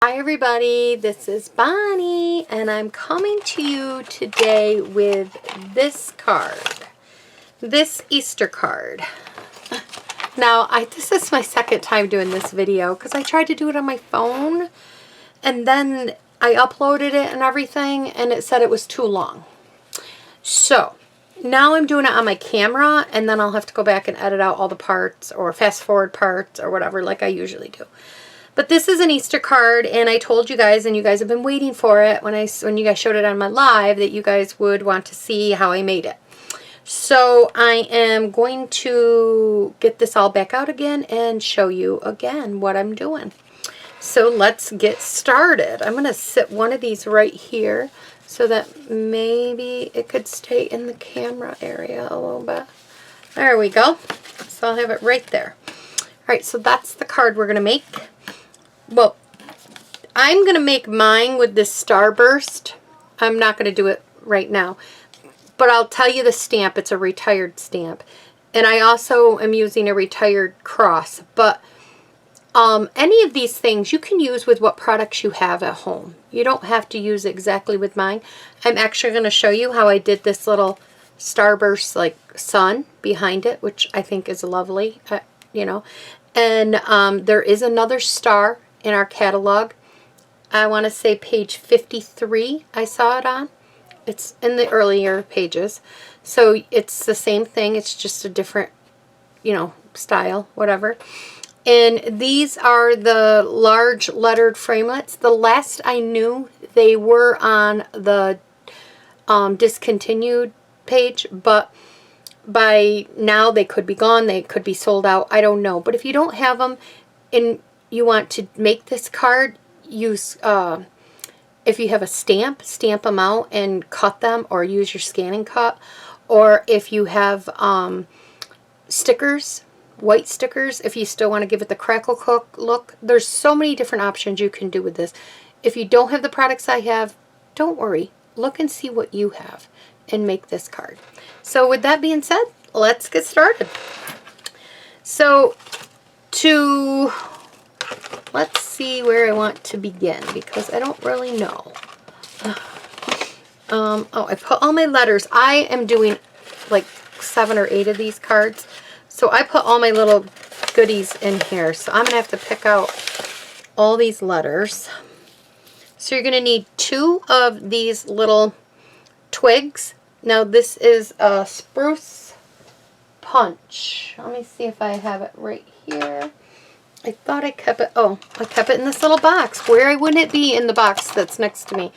Hi everybody, this is Bonnie and I'm coming to you today with this card, this Easter card. Now, this is my second time doing this video because I tried to do it on my phone and then I uploaded it and everything and it said it was too long. So now I'm doing it on my camera and then I'll have to go back and edit out all the parts or fast forward parts or whatever like I usually do. But this is an Easter card, and I told you guys, and you guys have been waiting for it when you guys showed it on my live, that you guys would want to see how I made it. So I am going to get this all back out again and show you again what I'm doing. So let's get started. I'm going to sit one of these right here so that maybe it could stay in the camera area a little bit. There we go. So I'll have it right there. All right, so that's the card we're going to make. Well, I'm going to make mine with this Starburst. I'm not going to do it right now. But I'll tell you the stamp. It's a retired stamp. And I also am using a retired cross. But any of these things you can use with what products you have at home. You don't have to use exactly with mine. I'm actually going to show you how I did this little Starburst like sun behind it, which I think is lovely, you know. And there is another star in our catalog. I want to say page 53 I saw it on. It's in the earlier pages. So it's the same thing. It's just a different, you know, style, whatever. And these are the large lettered framelits. The last I knew, they were on the discontinued page, but by now they could be gone. They could be sold out. I don't know. But if you don't have them and you want to make this card, use, if you have a stamp them out and cut them, or use your scan and cut. Or if you have stickers, white stickers, if you still want to give it the Crackle Cook look. There's so many different options you can do with this. If you don't have the products I have, don't worry. Look and see what you have and make this card. So with that being said, let's get started. So let's see where I want to begin because I don't really know. Oh, I put all my letters. I am doing like 7 or 8 of these cards. So I put all my little goodies in here. So I'm going to have to pick out all these letters. So you're going to need 2 of these little twigs. Now this is a spruce punch. Let me see if I have it right here. I thought I kept it. Oh, I kept it in this little box. Where wouldn't it be in the box that's next to me?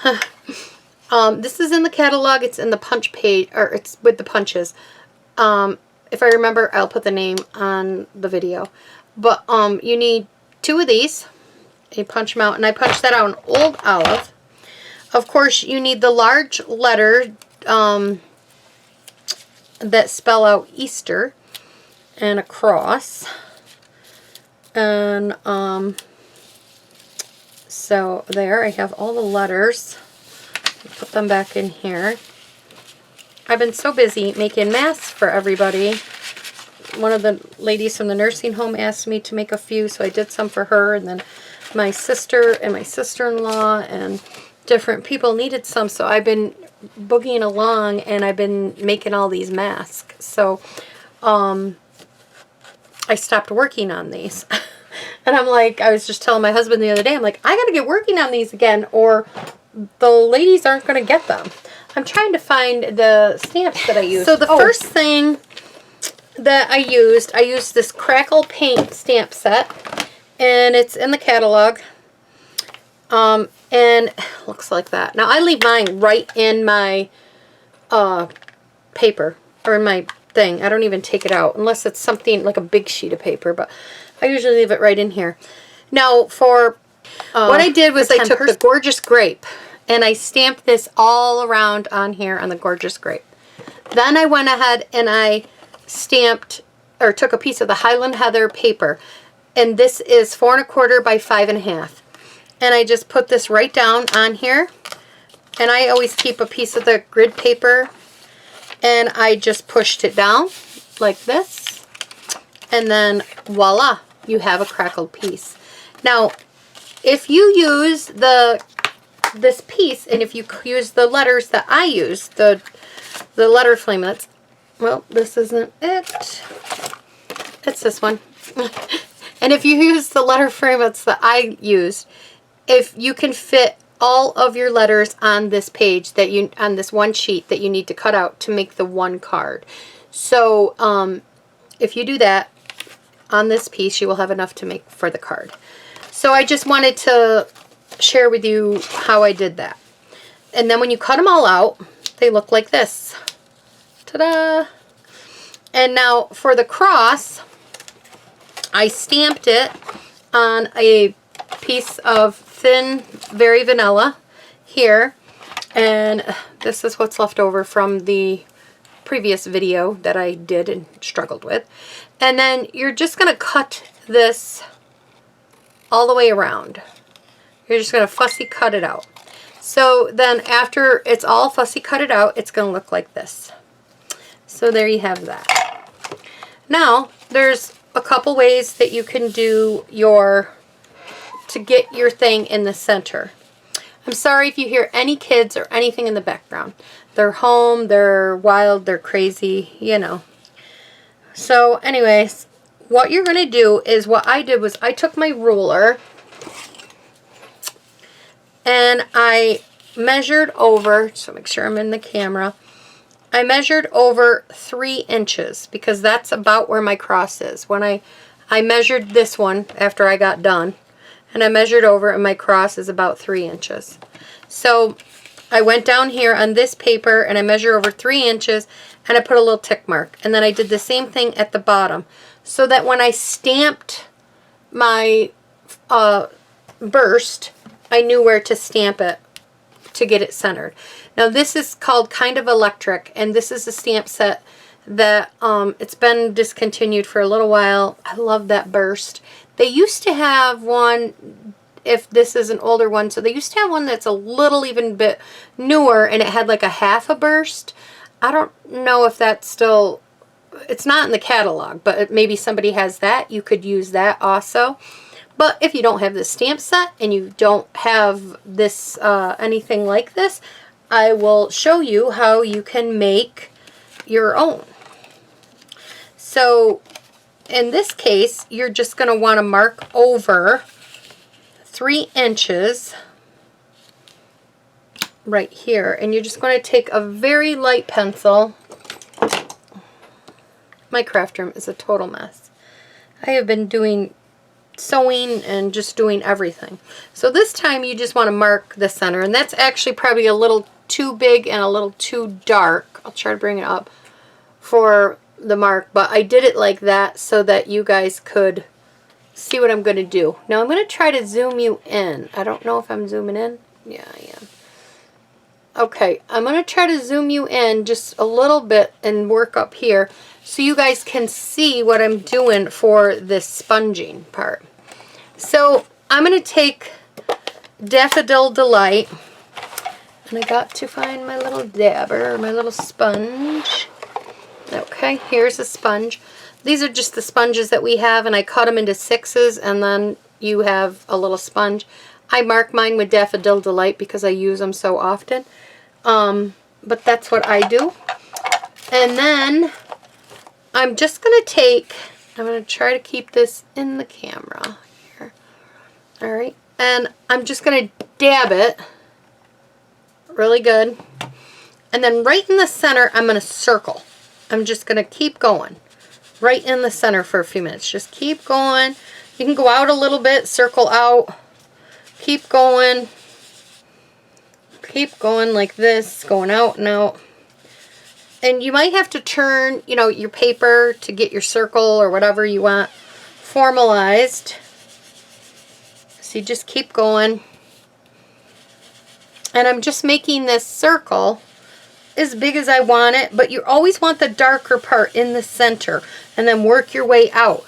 This is in the catalog. It's in the punch page, or it's with the punches. If I remember, I'll put the name on the video. But you need 2 of these. You punch them out, and I punched that out in Old Olive. Of course, you need the large letter that spell out Easter and a cross. And so there, I have all the letters. Put them back in here. I've been so busy making masks for everybody. One of the ladies from the nursing home asked me to make a few, so I did some for her, and then my sister and my sister-in-law and different people needed some, so I've been boogieing along and I've been making all these masks. So I stopped working on these. And I'm like, I was just telling my husband the other day, I'm like, I gotta get working on these again or the ladies aren't gonna get them. I'm trying to find the stamps that I used. So the first thing that I used this Crackle Paint stamp set, and it's in the catalog. And it looks like that. Now I leave mine right in my paper, or in my thing. I don't even take it out unless it's something like a big sheet of paper, but I usually leave it right in here. Now for what I did was I took the Gorgeous Grape and I stamped this all around on here on the Gorgeous Grape. Then I went ahead and I stamped, or took a piece of the Highland Heather paper, and this is 4 1/4 by 5 1/2. And I just put this right down on here, and I always keep a piece of the grid paper, and I just pushed it down like this, and then voila, you have a crackled piece. Now if you use this piece, and if you use the letters that I use, the letter flamelets, well, this isn't it. It's this one. And if you use the letter flamelets that I used, if you can fit all of your letters on this page on this one sheet that you need to cut out to make the one card. So if you do that on this piece, you will have enough to make for the card. So I just wanted to share with you how I did that. And then when you cut them all out, they look like this. Ta-da! And now for the cross, I stamped it on a piece of thin, very vanilla here. And this is what's left over from the previous video that I did and struggled with. And then you're just going to cut this all the way around. You're just going to fussy cut it out. So then after it's all fussy cut it out, it's going to look like this. So there you have that. Now, there's a couple ways that you can do to get your thing in the center. I'm sorry if you hear any kids or anything in the background. They're home, they're wild, they're crazy, you know. So anyways, what you're going to do is what I did was I took my ruler and I measured over, so make sure I'm in the camera, I measured over 3 inches because that's about where my cross is. When I measured this one after I got done, and I measured over, and my cross is about 3 inches. So I went down here on this paper and I measured over 3 inches and I put a little tick mark. And then I did the same thing at the bottom so that when I stamped my burst, I knew where to stamp it to get it centered. Now this is called Kind of Electric, and this is a stamp set that it's been discontinued for a little while. I love that burst. They used to have one, if this is an older one, so they used to have one that's a little even bit newer and it had like a half a burst. I don't know if that's still, it's not in the catalog, but maybe somebody has that. You could use that also. But if you don't have this stamp set and you don't have this anything like this, I will show you how you can make your own. So in this case, you're just going to want to mark over 3 inches right here, and you're just going to take a very light pencil. My craft room is a total mess. I have been doing sewing and just doing everything. So this time you just want to mark the center, and that's actually probably a little too big and a little too dark. I'll try to bring it up for the mark, but I did it like that so that you guys could see what I'm going to do. Now I'm going to try to zoom you in. I don't know if I'm zooming in. Yeah, I am. Okay, I'm going to try to zoom you in just a little bit and work up here so you guys can see what I'm doing for this sponging part. So I'm going to take Daffodil Delight, and I got to find my little dabber, my little sponge. Okay, here's a sponge. These are just the sponges that we have, and I cut them into 6s, and then you have a little sponge. I mark mine with Daffodil Delight because I use them so often. But that's what I do. And then I'm just going to take, I'm going to try to keep this in the camera here. Alright, and I'm just going to dab it really good. And then right in the center, I'm going to circle. I'm just going to keep going right in the center for a few minutes. Just keep going. You can go out a little bit, circle out, keep going. Keep going like this, going out and out. And you might have to turn, you know, your paper to get your circle or whatever you want formalized. So you just keep going. And I'm just making this circle as big as I want it, but you always want the darker part in the center and then work your way out.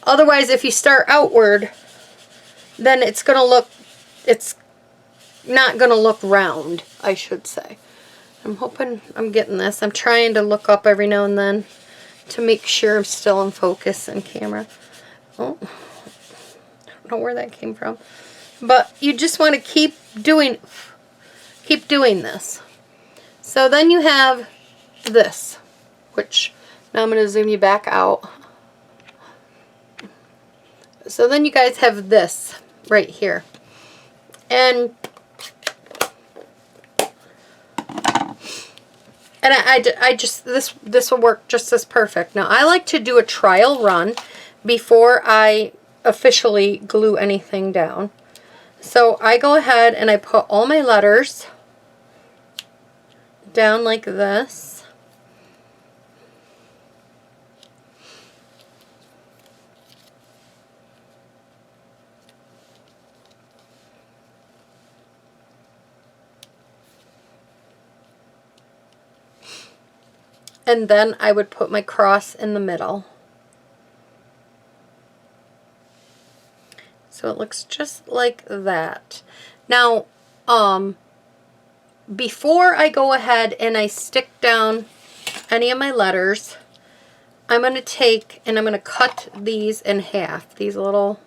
Otherwise, if you start outward, then it's going to look, it's not going to look round, I should say. I'm hoping I'm getting this. I'm trying to look up every now and then to make sure I'm still in focus in camera. Oh, I don't know where that came from. But you just want to keep doing this. So then you have this, which now I'm going to zoom you back out. So then you guys have this right here. And I just, this will work just as perfect. Now I like to do a trial run before I officially glue anything down. So I go ahead and I put all my letters down like this. And then I would put my cross in the middle. So it looks just like that. Now, before I go ahead and I stick down any of my letters, I'm going to take and I'm going to cut these in half. These little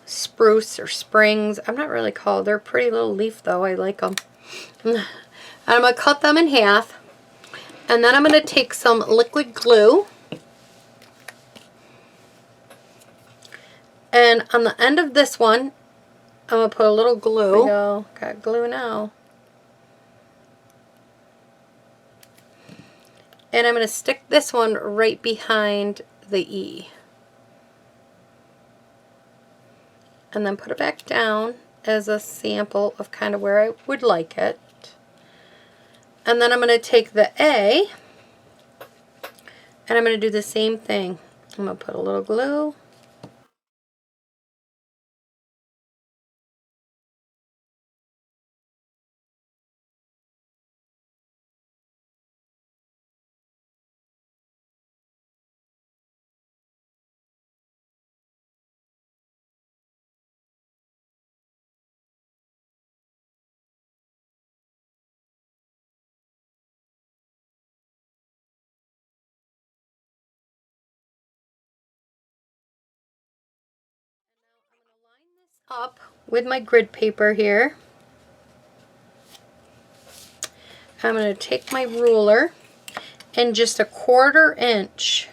spruce or springs. I'm not really called. They're a pretty little leaf though. I like them. And I'm going to cut them in half. And then I'm going to take some liquid glue. And on the end of this one, I'm going to put a little glue. Got glue now. And I'm going to stick this one right behind the E. And then put it back down as a sample of kind of where I would like it. And then I'm going to take the A and I'm going to do the same thing. I'm going to put a little glue. Up with my grid paper here. I'm going to take my ruler and just a 1/4 inch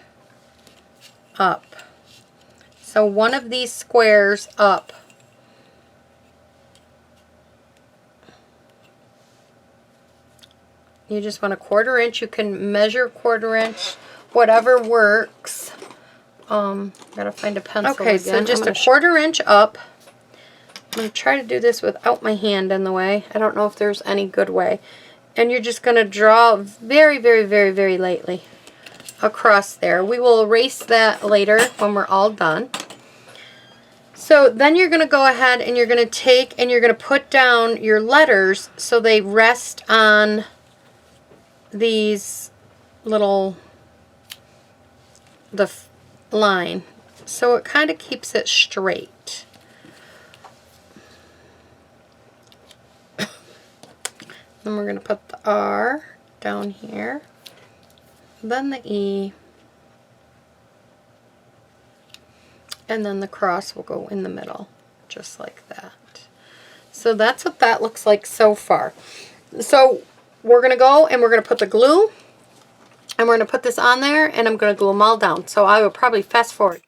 up. So one of these squares up. You just want a 1/4 inch. You can measure 1/4 inch, whatever works. Gotta find a pencil again. Okay, so just a 1/4 inch up. I'm going to try to do this without my hand in the way. I don't know if there's any good way. And you're just going to draw very, very, very, very lightly across there. We will erase that later when we're all done. So then you're going to go ahead and you're going to take and you're going to put down your letters so they rest on these little, the line. So it kind of keeps it straight. Then we're going to put the R down here, then the E, and then the cross will go in the middle, just like that. So that's what that looks like so far. So we're going to go and we're going to put the glue, and we're going to put this on there, and I'm going to glue them all down. So I will probably fast forward.